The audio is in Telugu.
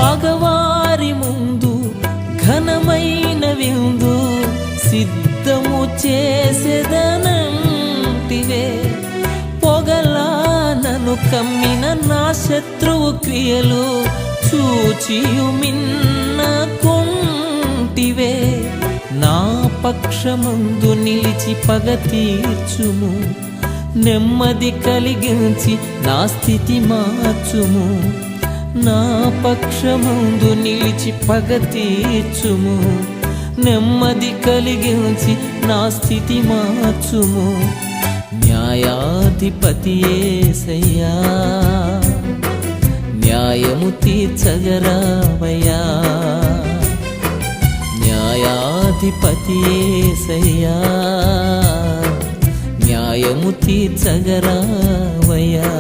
పగవారి ముందు ఘనమైన విందు సిద్ధము చేసేదనంటివే. పొగలా నన్ను కమ్మిన నా శత్రువు క్రియలు చూచియు మిన్నకుంటివే. నా పక్షమందు నిలిచి పగ తీర్చుము, నెమ్మది కలిగించి నా స్థితి మార్చుము. నా పక్షమందు నిలిచి పగ తీర్చుము, నెమ్మది కలిగించి నా స్థితి మార్చుము. న్యాయాధిపతి యేసయ్యా, న్యాయము తీర్చగరావయ్యా. న్యాయాధిపతి యేసయ్యా, న్యాయము తీర్చగరావయ్యా.